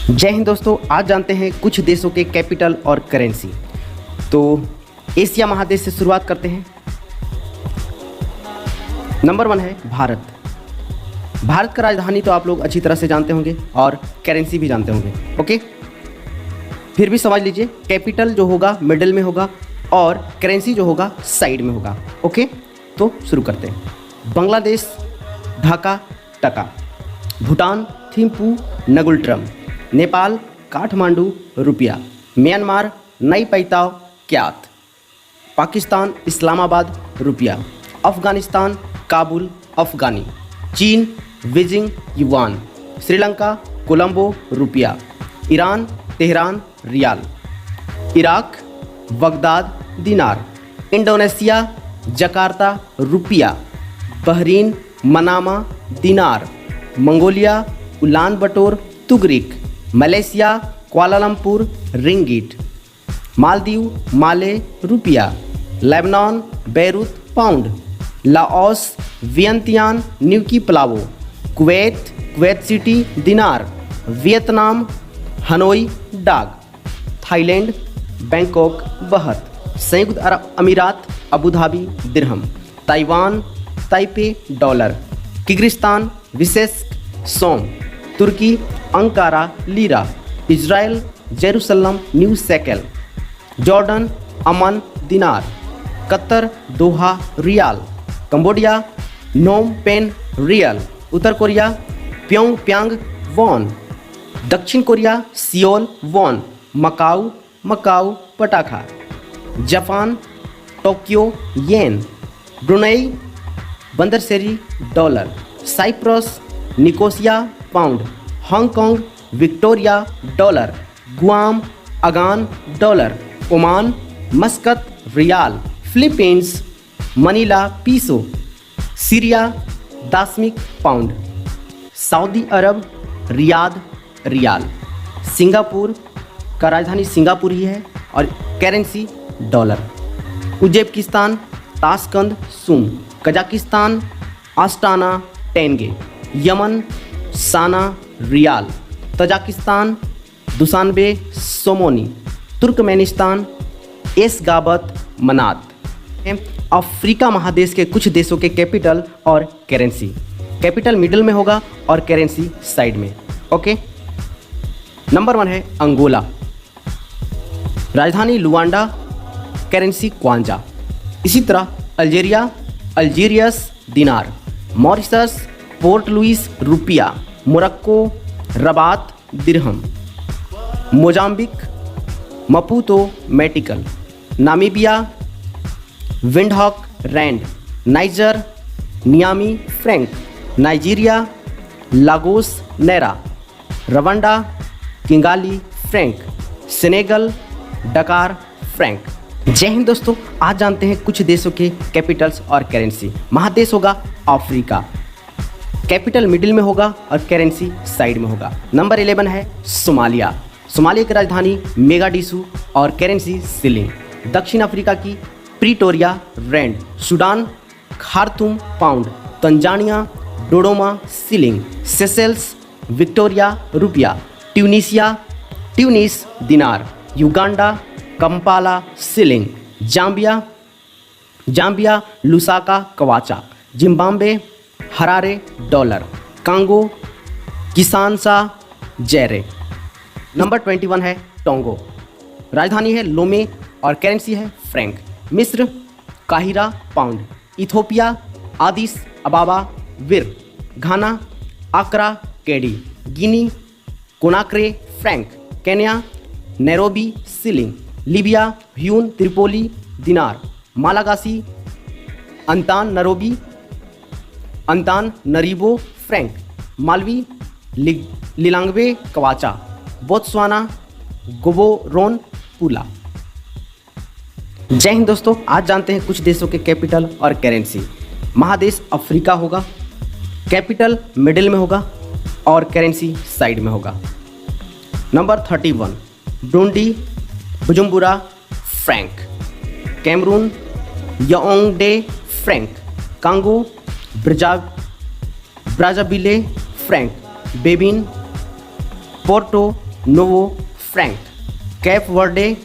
जय हिंद दोस्तों, आज जानते हैं कुछ देशों के कैपिटल और करेंसी। तो एशिया महादेश से शुरुआत करते हैं। नंबर 1 है भारत। भारत का राजधानी तो आप लोग अच्छी तरह से जानते होंगे और करेंसी भी जानते होंगे। ओके, फिर भी समझ लीजिए, कैपिटल जो होगा मिडिल में होगा और करेंसी जो होगा साइड में होगा। ओके, तो शुरू करते हैं। बांग्लादेश ढाका टका, भूटान थिम्पू नगुलट्रम, नेपाल काठमांडू रुपया, म्यांमार नई पैताव क्यात, पाकिस्तान इस्लामाबाद रुपया, अफगानिस्तान काबुल अफगानी, चीन बीजिंग युआन, श्रीलंका कोलंबो रुपया, Iran Tehran rial, Iraq Baghdad dinar, Indonesia Jakarta रुपया, Bahrain Manama dinar, Mongolia Ulaanbaatar tugrik, Malaysia Kuala Lumpur ringgit, Maldives Male रुपया, Lebanon Beirut pound, Laos Vientiane न्यूकी प्लावो, Kuwait City dinar, Vietnam Hanoi dong, Thailand Bangkok baht, संयुक्त अरब अमीरात Abu Dhabi dirham, Taiwan Taipei dollar, Kyrgyzstan विशेष som, तुर्की Ankara lira, Israel Jerusalem new shekel, Jordan Amman dinar, Qatar Doha riyal, Cambodia Phnom pen real, उत्तर Korea Pyongyang won, दक्षिण Korea Seoul won, Macau pataca, Japan Tokyo yen, Brunei Bandar Seri dollar, Cyprus Nicosia pound, Hong Kong Victoria dollar, Guam Agana dollar, Oman Muscat rial, Philippines Manila peso, Syria दाशमिक pound, Saudi Arab Riyadh riyal, Singapore का राजधानी Singapore ही है और currency dollar, Uzbekistan Tashkent som, Kazakhstan Astana tenge, Yemen Sanaa riyal, Tajikistan Dushanbe somoni, Turkmenistan Ashgabat manat. Africa महादेश के कुछ देशों के कैपिटल और करेंसी। कैपिटल मिडिल में होगा और करेंसी साइड में। ओके, नंबर 1 है अंगोला, राजधानी लुआंडा, करेंसी क्वांजा। इसी तरह Algeria Algiers dinar, Mauritius Port Louis रुपया, Morocco Rabat dirham, Mozambique Maputo metical, Namibia Windhoek rand, Niger Niamey franc, Nigeria Lagos naira, Rwanda Kigali franc, Senegal Dakar franc. जय हिंद दोस्तों, आज जानते हैं कुछ देशों के कैपिटल्स और करेंसी। महादेश होगा अफ्रीका, कैपिटल मिडिल में होगा और करेंसी साइड में होगा। नंबर 11 है सोमालिया। सोमालिया की राजधानी मेगाडिसू और करेंसी शिलिंग। दक्षिण अफ्रीका की Pretoria rand, Sudan Khartoum pound, Tanzania Dodoma shilling, Seychelles Victoria रुपया, Tunis dinar, Uganda Kampala shilling, Zambia Lusaka kwacha, Zimbabwe Harare dollar, Congo Kinshasa zaire. Number 21 है टोंगो, राजधानी है लोमे और करेंसी है फ्रैंक। मिस्र काहिरा pound, Ethiopia Addis Ababa birr, Ghana Accra cedi, Guinea Conakry franc, Kenya Nairobi shilling, Libya ह्यून Tripoli dinar, Malagasy Antananarivo franc, Malawi Lilongwe kwacha, Botswana Gaborone pula. जय हिंद दोस्तों, आज जानते हैं कुछ देशों के कैपिटल और करेंसी। महादेश अफ्रीका होगा, कैपिटल मिडिल में होगा और करेंसी साइड में होगा। Number 31 Burundi Bujumbura franc, Cameroon Yaounde franc, Congo Brazzaville franc, Benin Porto Novo franc, Cape Verde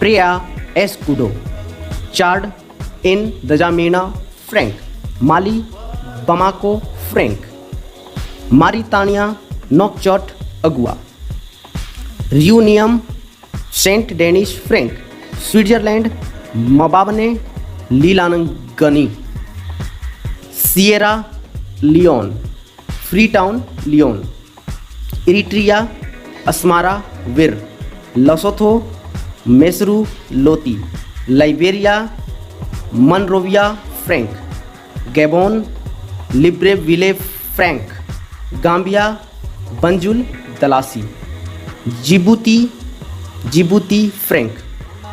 Praia escudo, Chad N'Djamena franc, Mali Bamako franc, Mauritania Nouakchott ouguiya, Reunion Saint Denis franc, Switzerland Mbabane lilangeni, Sierra Leone, Freetown leone, Eritrea Asmara birr, Lesotho Maseru loti, Liberia Monrovia franc, Gabon Libreville franc, Gambia Banjul dalasi, Djibouti franc,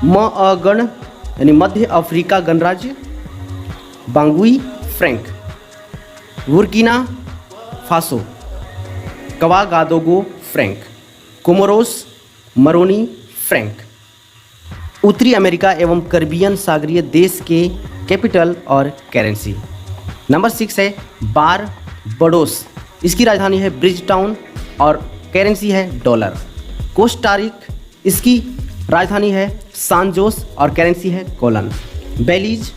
मअगण यानी मध्य अफ्रीका गणराज्य Bangui franc, Burkina Faso कवागादोगो Frank, Comoros Maroni Frank. उत्तरी America एवं Caribbean सागरीय देश के कैपिटल और करेंसी। नंबर 6 है बारबाडोस, इसकी राजधानी है ब्रिज टाउन और करेंसी है डॉलर। कोस्टारिक, इसकी राजधानी है सान जोस और करेंसी है colon. Belize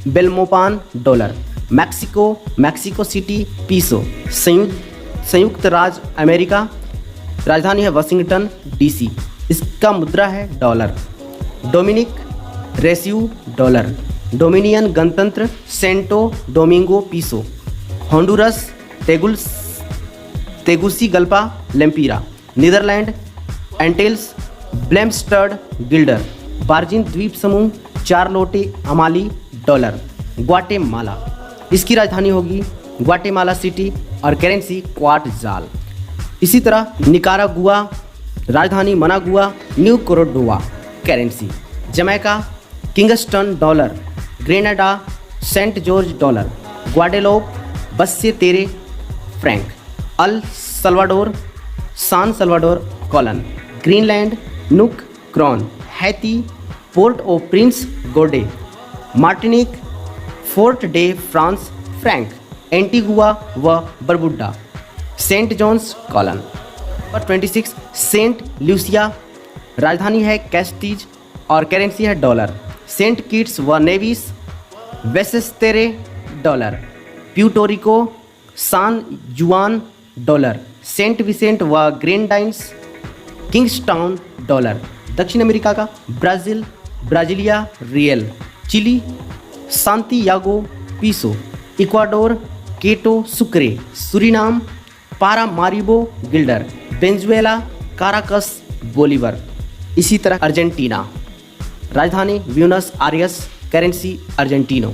Belmopan dollar. Mexico City peso. संयुक्त राज्य अमेरिका, राजधानी है वाशिंगटन डीसी, इसका मुद्रा है dollar. Dominica Roseau dollar. Dominican गणतंत्र Santo Domingo peso. Honduras Tegucigalpa lempira. Netherlands Antilles Willemstad guilder. Virgin द्वीप समूह चारलोटे अमाली डॉलर। ग्वाटेमाला, इसकी राजधानी होगी ग्वाटेमाला सिटी और करेंसी क्वाटजाल। इसी तरह निकारागुआ, राजधानी Managua, new Cordoba, currency. Jamaica Kingston dollar. Grenada Saint George dollar. Guadeloupe Basse Terre franc. El Salvador San Salvador colon. Greenland Nuuk krone. Haiti Port au Prince gourde. Martinique Fort day France franc. Antigua व Barbuda Saint John's colon. Number 26 Saint Lucia, राजधानी है कैस्टीज और currency है dollar. Saint Kitts व नेविस वेसेस्तेरे dollar. Puerto Rico सान जुआन dollar. Saint Vincent व Grenadines Kingstown dollar. दक्षिण अमेरिका का Brasilia real. Chile Santiago peso. Ecuador Quito sucre. Suriname Paramaribo guilder. Venezuela Caracas bolivar. इसी तरह अर्जेंटीना, राजधानी Buenos Aires, currency argentino.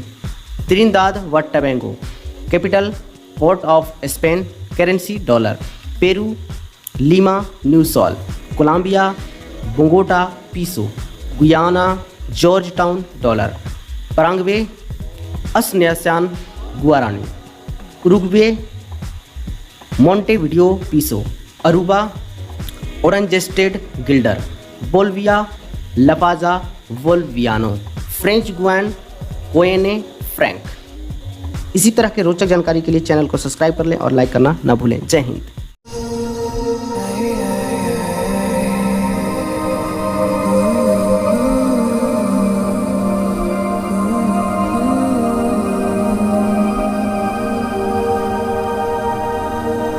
Trinidad व Tobago, capital Port of Spain, currency dollar. Peru Lima new sol. Colombia Bogota peso. Guyana Georgetown dollar. Paraguay Asuncion guarani. Uruguay Montevideo peso. Aruba Oranjestad guilder. Bolivia La Paz boliviano. French Guiana Cayenne franc. इसी तरह के रोचक जानकारी के लिए channel को subscribe कर लें और लाइक करना ना भूलें। जय हिंद।